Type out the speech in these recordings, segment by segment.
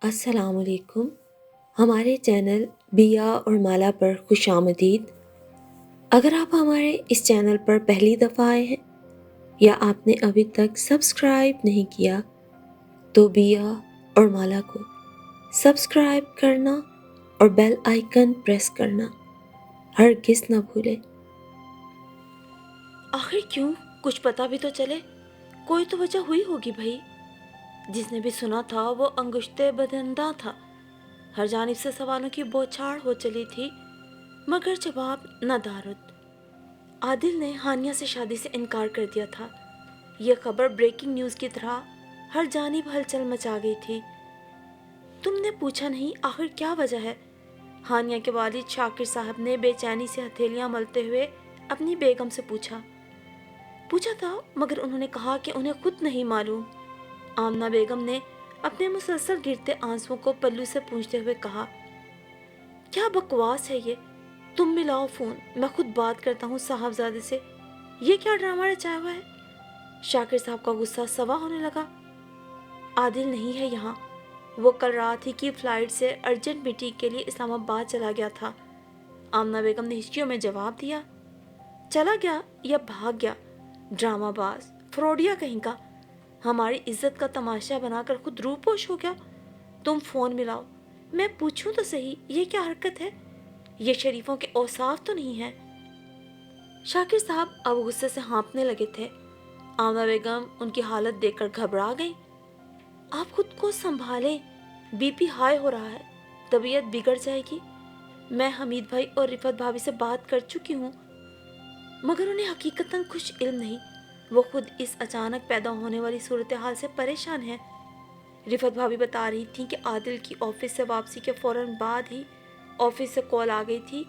السلام علیکم۔ ہمارے چینل بیا اور مالا پر خوش آمدید۔ اگر آپ ہمارے اس چینل پر پہلی دفعہ آئے ہیں یا آپ نے ابھی تک سبسکرائب نہیں کیا تو بیا اور مالا کو سبسکرائب کرنا اور بیل آئیکن پریس کرنا ہرگز نہ بھولیں۔ آخر کیوں؟ کچھ پتا بھی تو چلے، کوئی تو وجہ ہوئی ہوگی بھائی۔ جس نے بھی سنا تھا وہ انگشتے بدندہ تھا۔ ہر جانب سے سوالوں کی بوچھاڑ ہو چلی تھی مگر جواب نہ دارد۔ عادل نے ہانیہ سے شادی سے انکار کر دیا تھا۔ یہ خبر بریکنگ نیوز کی طرح ہر جانب ہلچل مچا گئی تھی۔ تم نے پوچھا نہیں آخر کیا وجہ ہے؟ ہانیہ کے والد شاکر صاحب نے بے چینی سے ہتھیلیاں ملتے ہوئے اپنی بیگم سے پوچھا تھا مگر انہوں نے کہا کہ انہیں خود نہیں معلوم۔ آمنہ بیگم نے اپنے مسلسل گرتے آنسوؤں کو پلو سے پونچھتے ہوئے کہا، کیا بکواس ہے یہ؟ تم ملاؤ فون، میں خود بات کرتا ہوں صاحبزادے سے۔ یہ کیا ڈرامہ رچایا ہوا ہے؟ شاکر صاحب کا غصہ سوا ہونے لگا۔ عادل نہیں ہے یہاں، وہ کل رات ہی کی فلائٹ سے ارجنٹ میٹنگ کے لیے اسلام آباد چلا گیا تھا۔ آمنہ بیگم نے ہچکیوں میں جواب دیا، چلا گیا یا بھاگ گیا؟ ڈرامہ باز، فروڈیا کہیں کا، ہماری عزت کا تماشا بنا کر خود روپوش ہو گیا۔ تم فون ملاؤ، میں پوچھوں تو صحیح یہ کیا حرکت ہے؟ یہ شریفوں کے اوصاف تو نہیں ہے۔ شاکر صاحب اب غصے سے ہانپنے لگے تھے۔ آمنہ بیگم ان کی حالت دیکھ کر گھبرا گئی۔ آپ خود کو سنبھالیں، بی پی ہائی ہو رہا ہے، طبیعت بگڑ جائے گی۔ میں حمید بھائی اور رفت بھابھی سے بات کر چکی ہوں مگر انہیں حقیقتاً کچھ علم نہیں۔ وہ خود اس اچانک پیدا ہونے والی صورتحال سے پریشان ہیں۔ رفت بھابھی بتا رہی تھیں کہ عادل کی آفس سے واپسی کے فوراً بعد ہی آفس سے کال آ گئی تھی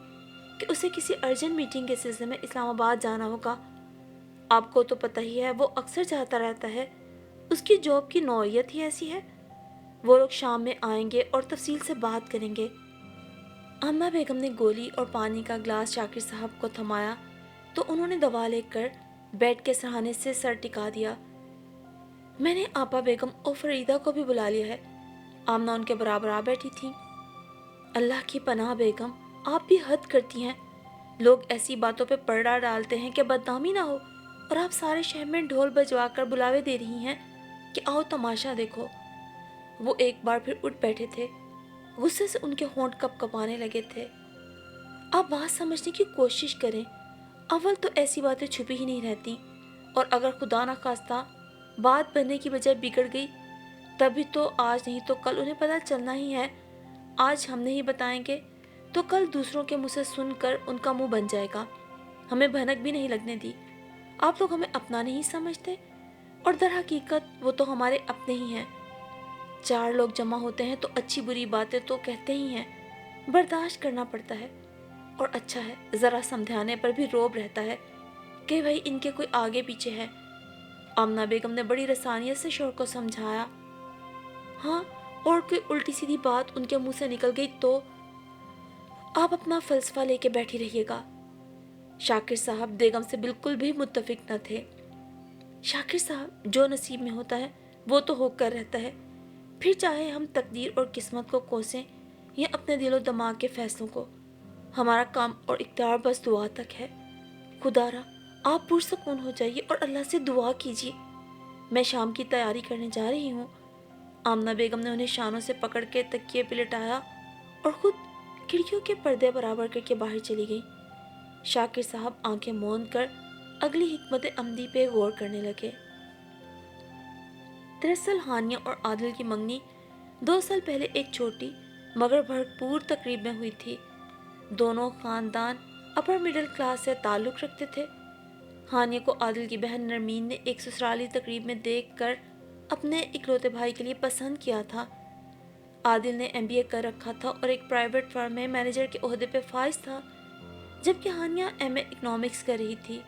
کہ اسے کسی ارجنٹ میٹنگ کے سلسلے میں اسلام آباد جانا ہوگا۔ آپ کو تو پتہ ہی ہے وہ اکثر جاتا رہتا ہے، اس کی جاب کی نوعیت ہی ایسی ہے۔ وہ لوگ شام میں آئیں گے اور تفصیل سے بات کریں گے۔ آمنہ بیگم نے گولی اور پانی کا گلاس شاکر صاحب کو تھمایا تو انہوں نے دوا لے کر بیڈ کے سرہانے سے سر ٹکا دیا۔ میں نے آپا بیگم اور فریدہ کو بھی بلا لیا ہے۔ آمنہ ان کے برابر آ بیٹھی تھیں۔ اللہ کی پناہ بیگم، آپ بھی حد کرتی ہیں۔ لوگ ایسی باتوں پہ پردہ ڈالتے ہیں کہ بدنامی نہ ہو، اور آپ سارے شہر میں ڈھول بجوا کر بلاوے دے رہی ہیں کہ آؤ تماشا دیکھو۔ وہ ایک بار پھر اٹھ بیٹھے تھے، غصے سے ان کے ہونٹ کپ کپانے لگے تھے۔ آپ بات سمجھنے کی کوشش کریں، اول تو ایسی باتیں چھپی ہی نہیں رہتی، اور اگر خدا نہ خواستہ بات بننے کی بجائے بگڑ گئی تبھی تو آج نہیں تو کل انہیں پتہ چلنا ہی ہے۔ آج ہم نہیں بتائیں گے تو کل دوسروں کے منہ سے سن کر ان کا منہ بن جائے گا۔ ہمیں بھنک بھی نہیں لگنے دی۔ آپ لوگ ہمیں اپنا نہیں سمجھتے، اور در حقیقت وہ تو ہمارے اپنے ہی ہیں۔ چار لوگ جمع ہوتے ہیں تو اچھی بری باتیں تو کہتے ہی ہیں، برداشت کرنا پڑتا ہے، اور اچھا ہے ذرا سمجھانے پر بھی روب رہتا ہے کہ بھائی ان کے کوئی آگے پیچھے ہے۔ آمنہ بیگم نے بڑی رسانیت سے شوہر کو سمجھایا، ہاں اور کوئی الٹی سیدھی بات ان کے منہ سے نکل گئی تو آپ اپنا فلسفہ لے کے بیٹھی رہیے گا۔ شاکر صاحب بیگم سے بالکل بھی متفق نہ تھے۔ شاکر صاحب، جو نصیب میں ہوتا ہے وہ تو ہو کر رہتا ہے، پھر چاہے ہم تقدیر اور قسمت کو کوسیں یا اپنے دل و دماغ کے فیصلوں کو، ہمارا کام اور اختیار بس دعا تک ہے۔ خدا را آپ پرسکون ہو جائیے اور اللہ سے دعا کیجیے۔ میں شام کی تیاری کرنے جا رہی ہوں۔ آمنہ بیگم نے انہیں شانوں سے پکڑ کے تکیے پہ لٹایا اور خود کھڑکیوں کے پردے برابر کر کے باہر چلی گئی۔ شاکر صاحب آنکھیں موند کر اگلی حکمت عملی پہ غور کرنے لگے۔ دراصل ہانیہ اور عادل کی منگنی 2 سال پہلے ایک چھوٹی مگر بھرپور تقریب میں ہوئی تھی۔ دونوں خاندان اپر مڈل کلاس سے تعلق رکھتے تھے۔ ہانیہ کو عادل کی بہن نرمین نے ایک سسرالی تقریب میں دیکھ کر اپنے اکلوتے بھائی کے لیے پسند کیا تھا۔ عادل نے MBA کر رکھا تھا اور ایک پرائیویٹ فرم میں مینیجر کے عہدے پہ فائز تھا، جبکہ ہانیہ MA اکنامکس کر رہی تھی۔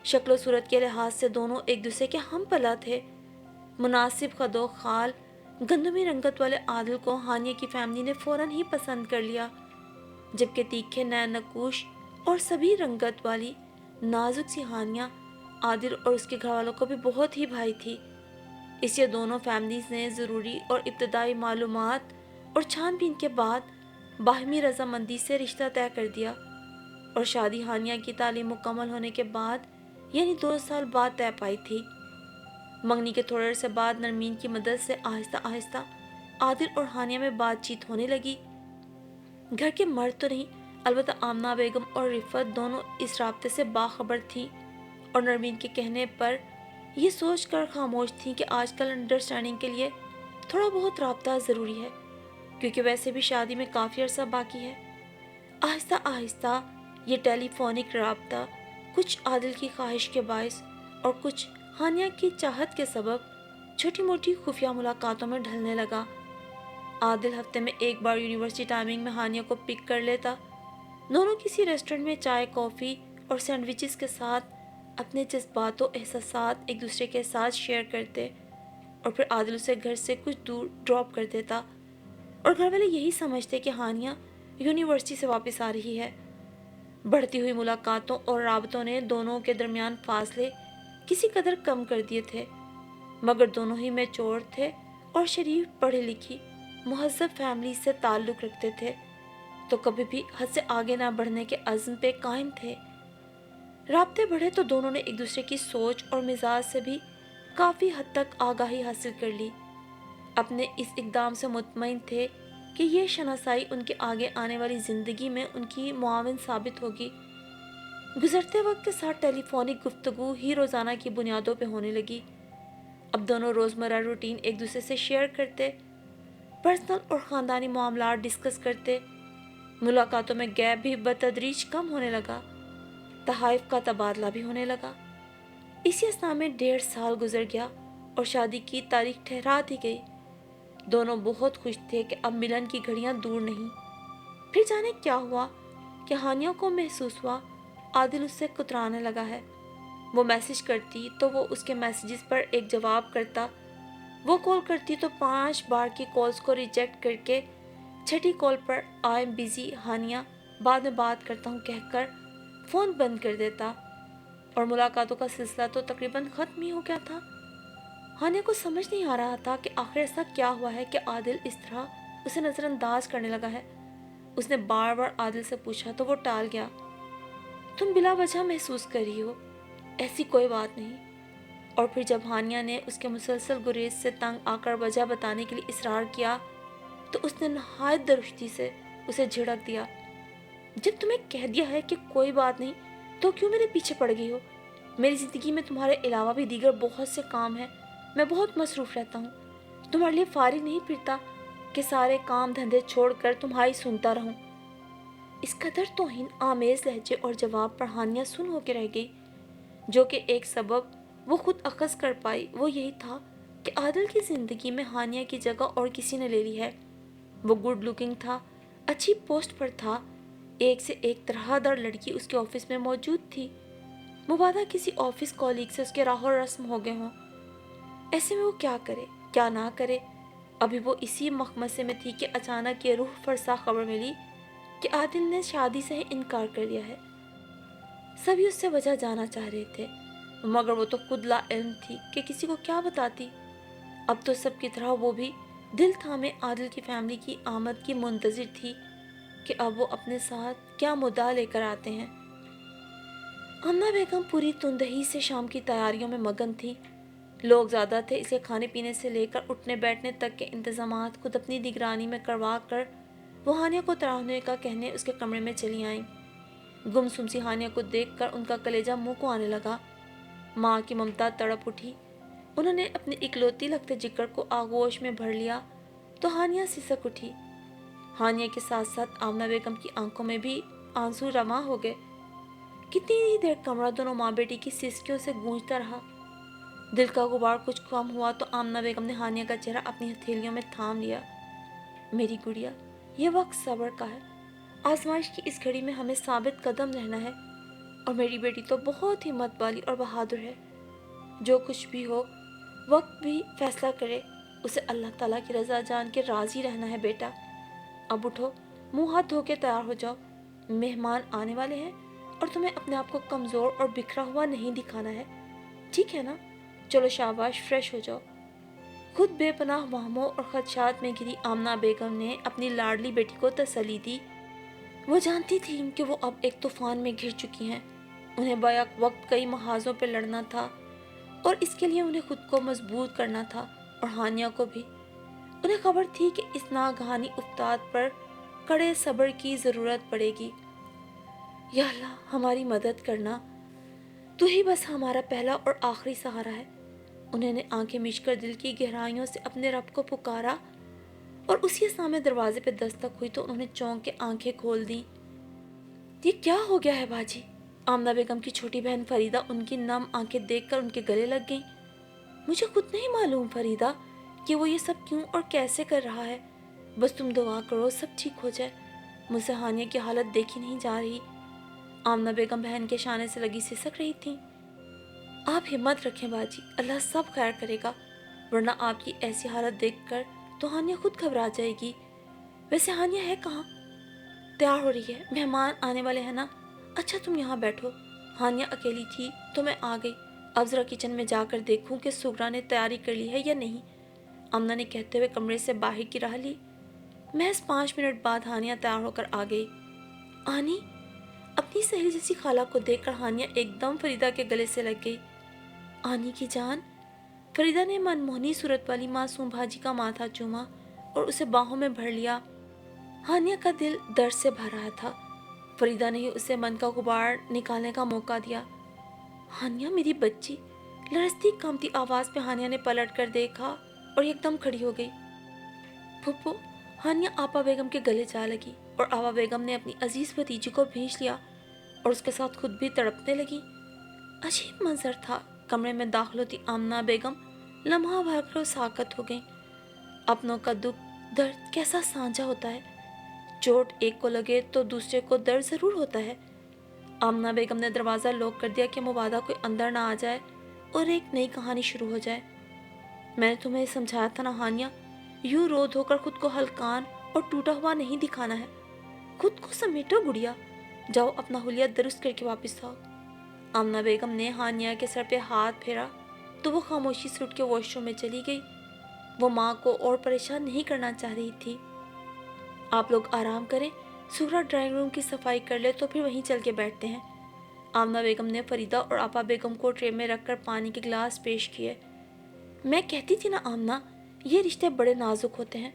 شکل و صورت کے لحاظ سے دونوں ایک دوسرے کے ہم پلہ تھے۔ مناسب قد و خال، گندمی رنگت والے عادل کو ہانیہ کی فیملی نے فوراً ہی پسند کر لیا، جبکہ تیکھے نین نقوش اور سبھی رنگت والی نازک سی ہانیہ عادل اور اس کے گھر والوں کو بھی بہت ہی بھائی تھی۔ اس لیے دونوں فیملیز نے ضروری اور ابتدائی معلومات اور چھان بین کے بعد باہمی رضامندی سے رشتہ طے کر دیا، اور شادی ہانیہ کی تعلیم مکمل ہونے کے بعد یعنی 2 سال بعد طے پائی تھی۔ منگنی کے تھوڑے عرصے بعد نرمین کی مدد سے آہستہ آہستہ عادل اور ہانیہ میں بات چیت ہونے لگی۔ گھر کے مرد تو نہیں، البتہ آمنہ بیگم اور رفت دونوں اس رابطے سے باخبر تھیں، اور نرمین کے کہنے پر یہ سوچ کر خاموش تھیں کہ آج کل انڈرسٹینڈنگ کے لیے تھوڑا بہت رابطہ ضروری ہے، کیونکہ ویسے بھی شادی میں کافی عرصہ باقی ہے۔ آہستہ آہستہ یہ ٹیلی فونک رابطہ کچھ عادل کی خواہش کے باعث اور کچھ ہانیہ کی چاہت کے سبب چھوٹی موٹی خفیہ ملاقاتوں میں ڈھلنے لگا۔ عادل ہفتے میں ایک بار یونیورسٹی ٹائمنگ میں ہانیہ کو پک کر لیتا، دونوں کسی ریسٹورنٹ میں چائے کافی اور سینڈوچز کے ساتھ اپنے جذبات و احساسات ایک دوسرے کے ساتھ شیئر کرتے، اور پھر عادل اسے گھر سے کچھ دور ڈراپ کر دیتا، اور گھر والے یہی سمجھتے کہ ہانیہ یونیورسٹی سے واپس آ رہی ہے۔ بڑھتی ہوئی ملاقاتوں اور رابطوں نے دونوں کے درمیان فاصلے کسی قدر کم کر دیے تھے، مگر دونوں ہی میچور تھے اور شریف پڑھی لکھی مہذب فیملی سے تعلق رکھتے تھے، تو کبھی بھی حد سے آگے نہ بڑھنے کے عزم پہ قائم تھے۔ رابطے بڑھے تو دونوں نے ایک دوسرے کی سوچ اور مزاج سے بھی کافی حد تک آگاہی حاصل کر لی۔ اپنے اس اقدام سے مطمئن تھے کہ یہ شناسائی ان کے آگے آنے والی زندگی میں ان کی معاون ثابت ہوگی۔ گزرتے وقت کے ساتھ ٹیلی فونک گفتگو ہی روزانہ کی بنیادوں پہ ہونے لگی۔ اب دونوں روزمرہ روٹین ایک دوسرے سے شیئر کرتے، پرسنل اور خاندانی معاملات ڈسکس کرتے، ملاقاتوں میں گیپ بھی بتدریج کم ہونے لگا، تحائف کا تبادلہ بھی ہونے لگا۔ اسی اثناء میں 1.5 سال گزر گیا اور شادی کی تاریخ ٹھہرا دی گئی۔ دونوں بہت خوش تھے کہ اب ملن کی گھڑیاں دور نہیں۔ پھر جانے کیا ہوا کہ ہانیہ کو محسوس ہوا عادل اس سے کترانے لگا ہے۔ وہ میسج کرتی تو وہ اس کے میسیجز پر ایک جواب کرتا، وہ کال کرتی تو 5 بار کی کالز کو ریجیکٹ کر کے 6ٹھی کال پر آئی ایم بزی ہانیہ بعد میں بات کرتا ہوں کہہ کر فون بند کر دیتا، اور ملاقاتوں کا سلسلہ تو تقریباً ختم ہی ہو گیا تھا۔ ہانیہ کو سمجھ نہیں آ رہا تھا کہ آخر ایسا کیا ہوا ہے کہ عادل اس طرح اسے نظر انداز کرنے لگا ہے۔ اس نے بار بار عادل سے پوچھا تو وہ ٹال گیا۔ تم بلا وجہ محسوس کر رہی ہو، ایسی کوئی بات نہیں۔ اور پھر جب ہانیہ نے اس کے مسلسل گریز سے تنگ آ کر وجہ بتانے کے لیے اصرار کیا تو اس نے نہایت درشتی سے اسے جھڑک دیا۔ جب تمہیں کہہ دیا ہے کہ کوئی بات نہیں تو کیوں میرے پیچھے پڑ گئی ہو؟ میری زندگی میں تمہارے علاوہ بھی دیگر بہت سے کام ہیں، میں بہت مصروف رہتا ہوں، تمہارے لیے فارغ نہیں پھرتا کہ سارے کام دھندے چھوڑ کر تمہاری سنتا رہوں۔ اس قدر توہین آمیز لہجے اور جواب پر ہانیہ سن ہو کے رہ گئی، جو کہ ایک سبب وہ خود اخذ کر پائی وہ یہی تھا کہ عادل کی زندگی میں ہانیہ کی جگہ اور کسی نے لے لی ہے۔ وہ گڈ لکنگ تھا، اچھی پوسٹ پر تھا، ایک سے ایک طرح دار لڑکی اس کے آفس میں موجود تھی، مبادہ کسی آفس کولیگ سے اس کے راہ و رسم ہو گئے ہوں۔ ایسے میں وہ کیا کرے کیا نہ کرے؟ ابھی وہ اسی مخمصے میں تھی کہ اچانک یہ روح فرسا خبر ملی کہ عادل نے شادی سے انکار کر دیا ہے۔ سبھی اس سے وجہ جانا چاہ رہے تھے، مگر وہ تو خود لا علم تھی کہ کسی کو کیا بتاتی۔ اب تو سب کی طرح وہ بھی دل تھامے عادل کی فیملی کی آمد کی منتظر تھی کہ اب وہ اپنے ساتھ کیا مدعا لے کر آتے ہیں۔ آمنہ بیگم پوری تندہی سے شام کی تیاریوں میں مگن تھی۔ لوگ زیادہ تھے، اسے کھانے پینے سے لے کر اٹھنے بیٹھنے تک کے انتظامات خود اپنی نگرانی میں کروا کر وہ ہانیہ کو تراہنے کا کہنے اس کے کمرے میں چلی آئیں۔ گمسم سی ہانیہ کو دیکھ کر ان کا کلیجہ منہ کو آنے لگا۔ ماں کی ممتا تڑپ اٹھی، انہوں نے اپنی اکلوتی لخت جگر کو آغوش میں بھر لیا تو ہانیہ سسک اٹھی۔ ہانیہ کے ساتھ ساتھ آمنہ بیگم کی آنکھوں میں بھی آنسو رواں ہو گئے۔ کتنی ہی دیر کمرہ دونوں ماں بیٹی کی سسکیوں سے گونجتا رہا۔ دل کا غبار کچھ کم ہوا تو آمنہ بیگم نے ہانیہ کا چہرہ اپنی ہتھیلیوں میں تھام لیا۔ میری گڑیا، یہ وقت صبر کا ہے، آزمائش کی اس گھڑی میں ہمیں ثابت قدم رہنا ہے، اور میری بیٹی تو بہت ہمت والی اور بہادر ہے۔ جو کچھ بھی ہو، وقت بھی فیصلہ کرے، اسے اللہ تعالیٰ کی رضا جان کے راضی رہنا ہے بیٹا۔ اب اٹھو، منہ ہاتھ دھو کے تیار ہو جاؤ، مہمان آنے والے ہیں اور تمہیں اپنے آپ کو کمزور اور بکھرا ہوا نہیں دکھانا ہے، ٹھیک ہے نا؟ چلو شاباش، فریش ہو جاؤ۔ خود بے پناہ وہموں اور خدشات میں گری آمنہ بیگم نے اپنی لاڈلی بیٹی کو تسلی دی۔ وہ جانتی تھی کہ وہ اب ایک طوفان میں گھر چکی ہیں، انہیں بیک وقت کئی محاذوں پہ لڑنا تھا اور اس کے لیے انہیں خود کو مضبوط کرنا تھا اور ہانیہ کو بھی۔ انہیں خبر تھی کہ اس ناگہانی افتاد پر کڑے صبر کی ضرورت پڑے گی۔ یا اللہ ہماری مدد کرنا، تو ہی بس ہمارا پہلا اور آخری سہارا ہے۔ انہوں نے آنکھیں میچ کر دل کی گہرائیوں سے اپنے رب کو پکارا اور اسی سامنے دروازے پہ دستک ہوئی تو انہوں نے چونک کے آنکھیں کھول دیں۔ یہ کیا ہو گیا ہے باجی؟ آمنہ بیگم کی چھوٹی بہن فریدہ ان کی نم آنکھیں دیکھ کر ان کے گلے لگ گئیں۔ مجھے خود نہیں معلوم فریدہ کہ وہ یہ سب کیوں اور کیسے کر رہا ہے، بس تم دعا کرو سب ٹھیک ہو جائے۔ مجھ سے ہانیہ کی حالت دیکھی نہیں جا رہی۔ آمنہ بیگم بہن کے شانے سے لگی سسک رہی تھیں۔ آپ ہمت رکھیں باجی، اللہ سب خیر کرے گا، ورنہ آپ کی ایسی حالت دیکھ کر تو ہانیہ خود گھبرا جائے گی۔ ویسے ہانیہ ہے کہاں؟ تیار ہو رہی ہے، مہمان آنے والے ہیں نا؟ اچھا تم یہاں بیٹھو۔ ہانیہ اکیلی تھی تو میں آ گئی، اب ذرا کچن میں جا کر دیکھوں کہ سغرا نے تیاری کر لی ہے یا نہیں، آمنہ نے کہتے ہوئے کمرے سے باہر کی راہ لی۔ محض 5 منٹ بعد ہانیہ تیار ہو کر آ گئی۔ آنی، اپنی سہیلی جیسی خالہ کو دیکھ کر ہانیہ ایک دم فریدہ کے گلے سے لگ گئی۔ آنی کی جان، فریدہ نے منموہنی صورت والی معصوم بھاجی کا ماتھا چوما اور اسے باہوں میں بھر لیا۔ ہانیہ کا دل درد سے بھر رہا تھا۔ فریدہ نے ہی اسے من کا غبار نکالنے کا موقع دیا۔ ہانیہ میری بچی، لرزتی کانپتی آواز پہ ہانیہ نے پلٹ کر دیکھا اور ایک دم کھڑی ہو گئی۔ پھپھو، ہانیہ آپا بیگم کے گلے جا لگی اور آپا بیگم نے اپنی عزیز بھتیجی کو بھینچ لیا اور اس کے ساتھ خود بھی تڑپنے لگی۔ عجیب منظر تھا۔ کمرے میں داخل ہوتی آمنہ بیگم لمحہ بھر کر ساکت ہو گئیں۔ اپنوں کا دکھ درد کیسا سانجھا ہوتا ہے، چوٹ ایک کو لگے تو دوسرے کو درد ضرور ہوتا ہے۔ آمنہ بیگم نے دروازہ لاک کر دیا کہ مبادا کوئی اندر نہ آ جائے اور ایک نئی کہانی شروع ہو جائے۔ میں نے تمہیں سمجھایا تھا نا ہانیہ، یوں رو دھو کر خود کو ہلکان اور ٹوٹا ہوا نہیں دکھانا ہے۔ خود کو سمیٹو گڑیا، جاؤ اپنا حلیہ درست کر کے واپس آؤ۔ آمنہ بیگم نے ہانیہ کے سر پہ ہاتھ پھیرا تو وہ خاموشی سے اٹھ کے واش روم میں چلی گئی۔ وہ ماں کو اور پریشان نہیں کرنا چاہ رہی تھی۔ آپ لوگ آرام کریں، سغرا ڈرائنگ روم کی صفائی کر لے تو پھر وہیں چل کے بیٹھتے ہیں۔ آمنہ بیگم نے فریدہ اور آپا بیگم کو ٹرے میں رکھ کر پانی کے گلاس پیش کیے۔ میں کہتی تھی نا آمنہ، یہ رشتے بڑے نازک ہوتے ہیں،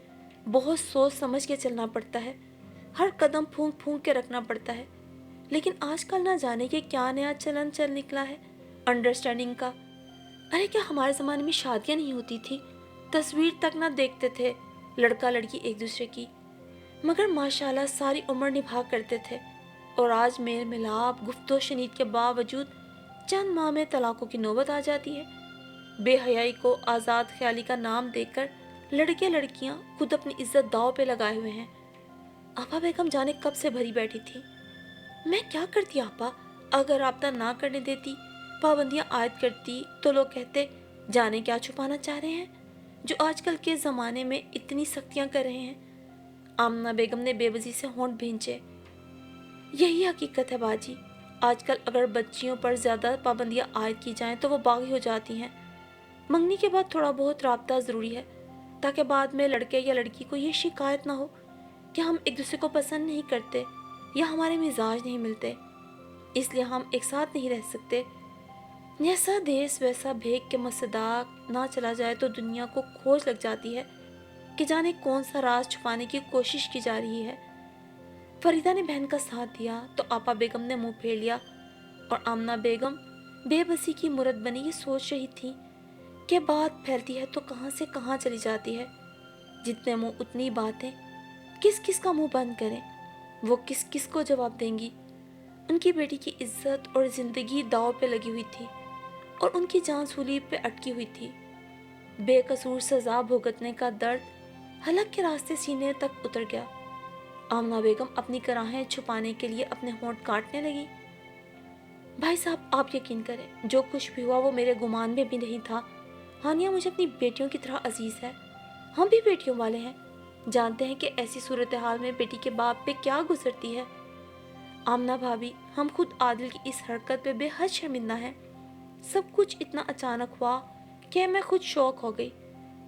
بہت سوچ سمجھ کے چلنا پڑتا ہے، ہر قدم پھونک پھونک کے رکھنا پڑتا ہے۔ لیکن آج کل نہ جانے کہ کیا نیا چلن چل نکلا ہے انڈرسٹینڈنگ کا۔ ارے کیا ہمارے زمانے میں شادیاں نہیں ہوتی تھی، تصویر تک نہ دیکھتے تھے لڑکا لڑکی ایک دوسرے کی، مگر ماشاءاللہ ساری عمر نبھا کرتے تھے، اور آج میل ملاپ گفت و شنید کے باوجود چند ماہ میں طلاقوں کی نوبت آ جاتی ہے۔ بے حیائی کو آزاد خیالی کا نام دے کر لڑکے لڑکیاں خود اپنی عزت داؤ پہ لگائے ہوئے ہیں۔ آپا بیگم جانے کب سے بھری بیٹھی تھی۔ میں کیا کرتی آپا، اگر رابطہ نہ کرنے دیتی، پابندیاں عائد کرتی تو لوگ کہتے جانے کیا چھپانا چاہ رہے ہیں جو آج کل کے زمانے میں اتنی سختیاں کر رہے ہیں۔ آمنہ بیگم نے بے بسی سے ہونٹ بھینچے۔ یہی حقیقت ہے باجی، آج کل اگر بچیوں پر زیادہ پابندیاں عائد کی جائیں تو وہ باغی ہو جاتی ہیں۔ منگنی کے بعد تھوڑا بہت رابطہ ضروری ہے تاکہ بعد میں لڑکے یا لڑکی کو یہ شکایت نہ ہو کہ ہم ایک دوسرے کو پسند نہیں کرتے یا ہمارے مزاج نہیں ملتے، اس لیے ہم ایک ساتھ نہیں رہ سکتے۔ جیسا دیس ویسا بھیگ کے مصداق نہ چلا جائے تو دنیا کو کھوج لگ جاتی ہے کہ جانے کون سا راز چھپانے کی کوشش کی جا رہی ہے۔ فریدہ نے بہن کا ساتھ دیا تو آپا بیگم نے منہ پھیر لیا اور آمنہ بیگم بے بسی کی مورت بنی یہ سوچ رہی تھی کہ بات پھیلتی ہے تو کہاں سے کہاں چلی جاتی ہے، جتنے منہ اتنی باتیں، کس کس کا منہ بند کریں، وہ کس کس کو جواب دیں گی۔ ان کی بیٹی کی عزت اور زندگی داؤ پہ لگی ہوئی تھی اور ان کی جان سولی پہ اٹکی ہوئی تھی۔ بے قصور سزا بھگتنے کا درد حلق کے راستے سینے تک اتر گیا۔ آمنہ بیگم اپنی کراہیں چھپانے کے لیے اپنے ہونٹ کاٹنے لگی۔ بھائی صاحب آپ یقین کریں، جو کچھ بھی ہوا وہ میرے گمان میں بھی نہیں تھا۔ ہانیہ مجھے اپنی بیٹیوں کی طرح عزیز ہے، ہم بھی بیٹیوں والے ہیں، جانتے ہیں کہ ایسی صورتحال میں بیٹی کے باپ پہ کیا گزرتی ہے۔ آمنہ بھابی، ہم خود عادل کی اس حرکت پہ بے حد شرمندہ ہیں۔ سب کچھ اتنا اچانک ہوا کہ میں خود شوق ہو گئی۔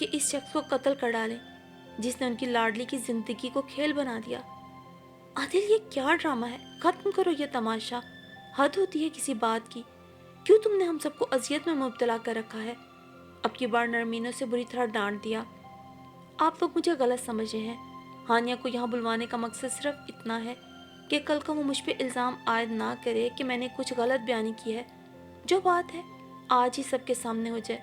کہ اس شخص کو قتل کر ڈالیں جس نے ان کی لاڈلی کی زندگی کو کھیل بنا دیا۔ عادل، یہ کیا ڈرامہ ہے؟ ختم کرو یہ تماشا، حد ہوتی ہے کسی بات کی۔ کیوں تم نے ہم سب کو اذیت میں مبتلا کر رکھا ہے؟ اب کی بار نرمینوں سے بری طرح ڈانٹ دیا۔ آپ لوگ مجھے غلط سمجھے ہیں۔ ہانیہ کو یہاں بلوانے کا مقصد صرف اتنا ہے کہ کل کو وہ مجھ پہ الزام عائد نہ کرے کہ میں نے کچھ غلط بیانی کی ہے۔ جو بات ہے آج ہی سب کے سامنے ہو جائے۔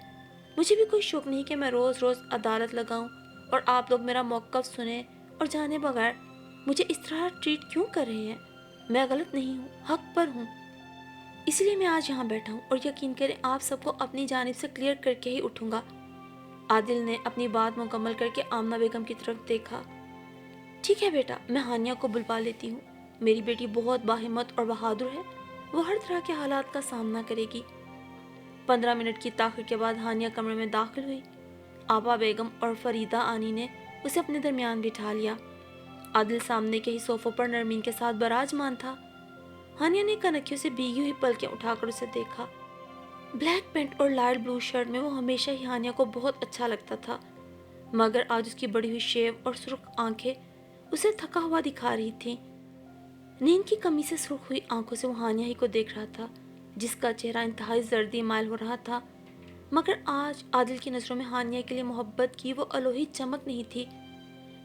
مجھے بھی کوئی شوق نہیں کہ میں روز روز عدالت لگاؤں اور آپ لوگ میرا موقف سنیں اور جانے بغیر مجھے اس طرح ٹریٹ کیوں کر رہے ہیں۔ میں غلط نہیں ہوں، حق پر ہوں، اس لیے میں آج یہاں بیٹھا ہوں اور یقین کریں آپ سب کو اپنی جانب سے کلیئر کر کے ہی اٹھوں گا۔ عادل نے اپنی بات مکمل کر کے آمنہ بیگم کی طرف دیکھا۔ ٹھیک ہے بیٹا، میں ہانیہ کو بلوا لیتی ہوں۔ میری بیٹی بہت باہمت اور بہادر ہے، وہ ہر طرح کے حالات کا سامنا کرے گی۔ 15 منٹ کی تاخیر کے بعد ہانیہ کمرے میں داخل ہوئی۔ آبا بیگم اور فریدہ آنی نے اسے اپنے درمیان بٹھا لیا۔ عادل سامنے کے ہی صوفوں پر نرمین کے ساتھ براجمان تھا۔ ہانیہ نے کنکھیوں سے بھیگی ہوئی پلکیں اٹھا کر اسے دیکھا۔ بلیک پینٹ اور لائٹ بلو شرٹ میں وہ ہمیشہ ہی ہانیہ کو بہت اچھا لگتا تھا، مگر آج اس کی بڑی ہوئی شیو اور سرخ آنکھیں اسے تھکا ہوا دکھا رہی تھیں۔ نیند کی کمی سے سرخ ہوئی آنکھوں سے وہ ہانیہ ہی کو دیکھ رہا تھا، جس کا چہرہ انتہائی زردی مائل ہو رہا تھا، مگر آج عادل کی نظروں میں ہانیہ کے لیے محبت کی وہ الوہی چمک نہیں تھی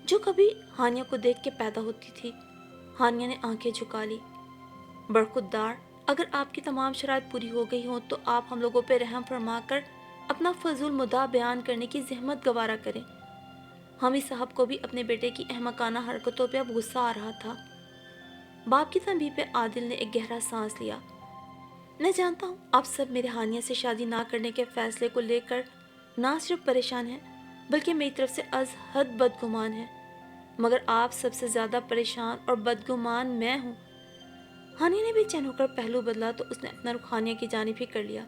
جو کبھی ہانیہ کو دیکھ کے پیدا ہوتی تھی۔ ہانیہ نے آنکھیں جھکا لی۔ برخودار، اگر آپ کی تمام شرائط پوری ہو گئی ہوں تو آپ ہم لوگوں پہ رحم فرما کر اپنا فضول مدعا بیان کرنے کی زحمت گوارا کریں۔ حامی صاحب کو بھی اپنے بیٹے کی احمقانہ حرکتوں پہ اب غصہ آ رہا تھا۔ باپ کی تنبیہ پہ عادل نے ایک گہرا سانس لیا۔ میں جانتا ہوں آپ سب میرے ہانیہ سے شادی نہ کرنے کے فیصلے کو لے کر نہ صرف پریشان ہیں بلکہ میری طرف سے از حد بدگمان ہیں، مگر آپ سب سے زیادہ پریشان اور بدگمان میں ہوں۔ ہانیہ نے بے چین ہو کر پہلو بدلا تو اس نے اپنا رخ ہانیہ کی جانب ہی کر لیا۔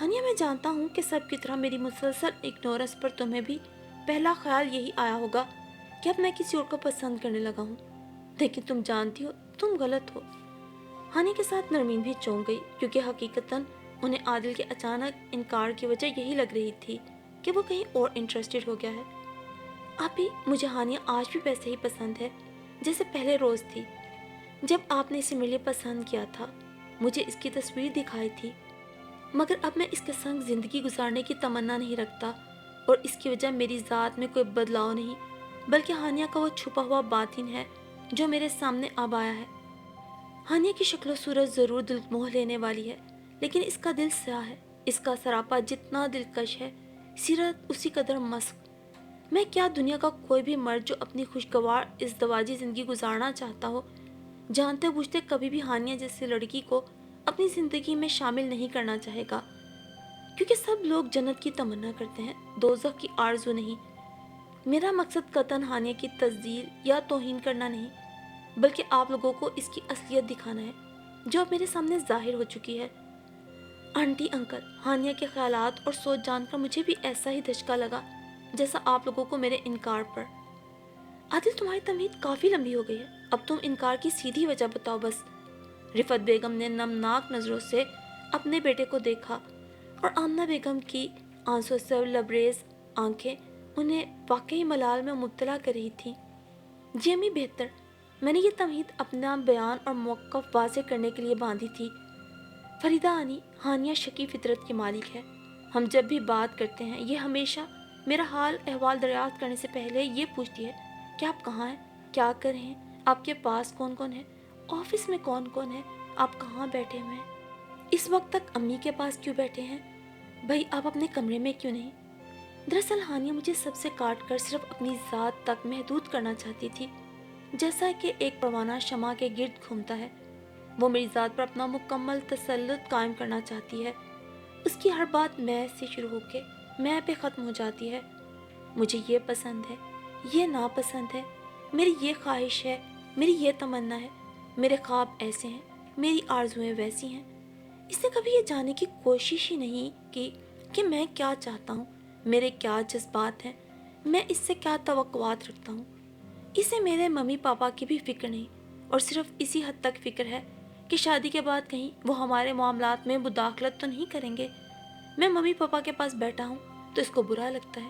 ہانیہ، میں جانتا ہوں کہ سب کی طرح میری مسلسل اگنورنس پر تمہیں بھی پہلا خیال یہی آیا ہوگا کہ اب میں کسی اور کو پسند کرنے لگا ہوں، لیکن تم جانتی ہو تم غلط ہو۔ ہانیہ کے ساتھ نرمین بھی چونک گئی، کیونکہ حقیقتاً انہیں عادل کے اچانک انکار کی وجہ یہی لگ رہی تھی کہ وہ کہیں اور انٹرسٹڈ ہو گیا ہے۔ آپ ہی، مجھے ہانیہ آج بھی ویسے ہی پسند ہے جیسے پہلے روز تھی جب آپ نے اسے میرے لیے پسند کیا تھا۔ مجھے اس کی تصویر دکھائی تھی، مگر اب میں اس کے سنگ زندگی گزارنے کی تمنا نہیں رکھتا، اور اس کی وجہ میری ذات میں کوئی بدلاؤ نہیں بلکہ ہانیہ کا وہ چھپا ہوا باطن ہے جو میرے سامنے اب آیا ہے۔ ہانیہ کی شکل و صورت ضرور دل موہ لینے والی ہے، لیکن اس کا دل سیاہ ہے۔ اس کا سراپا جتنا دلکش ہے، سیرت اسی قدر مسک۔ میں کیا دنیا کا کوئی بھی مرد جو اپنی خوشگوار ازدواجی زندگی گزارنا چاہتا ہو، جانتے بوجھتے کبھی بھی ہانیہ جیسی لڑکی کو اپنی زندگی میں شامل نہیں کرنا چاہے گا، کیونکہ سب لوگ جنت کی تمنا کرتے ہیں، دوزخ کی آرزو نہیں۔ میرا مقصد قطعاً ہانیہ کی تذلیل یا توہین کرنا نہیں، بلکہ آپ لوگوں کو اس کی اصلیت دکھانا ہے جو اب میرے سامنے ظاہر ہو چکی ہے۔ آنٹی، انکل، ہانیہ کے خیالات اور سوچ جان کر مجھے بھی ایسا ہی دھچکا لگا جیسا آپ لوگوں کو میرے انکار پر۔ عادل، تمہاری تمہید کافی لمبی ہو گئی ہے، اب تم انکار کی سیدھی وجہ بتاؤ بس۔ رفت بیگم نے نمناک نظروں سے اپنے بیٹے کو دیکھا اور آمنہ بیگم کی آنسوں سے لبریز آنکھیں انہیں واقعی ملال میں مبتلا کر رہی تھیں۔ جی امی، بہتر، میں نے یہ تمہید اپنا بیان اور موقف واضح کرنے کے لیے باندھی تھی۔ فریدہ آنی، ہانیہ شکی فطرت کی مالک ہے۔ ہم جب بھی بات کرتے ہیں یہ ہمیشہ میرا حال احوال دریافت کرنے سے پہلے یہ پوچھتی ہے کہ آپ کہاں ہیں، کیا کر رہے ہیں، آپ کے پاس کون کون ہے، آفس میں کون کون ہے، آپ کہاں بیٹھے ہوئے ہیں، اس وقت تک امی کے پاس کیوں بیٹھے ہیں، بھائی آپ اپنے کمرے میں کیوں نہیں۔ دراصل ہانیہ مجھے سب سے کاٹ کر صرف اپنی ذات تک محدود کرنا چاہتی تھی، جیسا کہ ایک پروانہ شمع کے گرد گھومتا ہے۔ وہ میری ذات پر اپنا مکمل تسلط قائم کرنا چاہتی ہے۔ اس کی ہر بات میں سے شروع ہو کے میں پہ ختم ہو جاتی ہے۔ مجھے یہ پسند ہے، یہ ناپسند ہے، میری یہ خواہش ہے، میری یہ تمنا ہے، میرے خواب ایسے ہیں، میری آرزویں ویسی ہیں۔ اس نے کبھی یہ جاننے کی کوشش ہی نہیں کی کہ میں کیا چاہتا ہوں، میرے کیا جذبات ہیں، میں اس سے کیا توقعات رکھتا ہوں۔ اسے میرے ممی پاپا کی بھی فکر نہیں، اور صرف اسی حد تک فکر ہے کہ شادی کے بعد کہیں وہ ہمارے معاملات میں مداخلت تو نہیں کریں گے۔ میں ممی پاپا کے پاس بیٹھا ہوں تو اس کو برا لگتا ہے،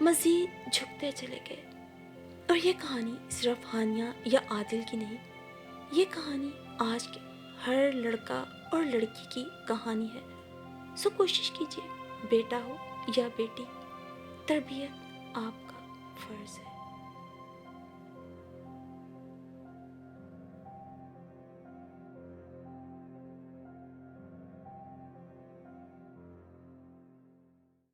مزید جھکتے چلے گئے۔ اور یہ کہانی صرف ہانیہ یا عادل کی نہیں، یہ کہانی آج کے ہر لڑکا اور لڑکی کی کہانی ہے۔ سو کوشش کیجیے، بیٹا ہو یا بیٹی، تربیت آپ کا فرض ہے۔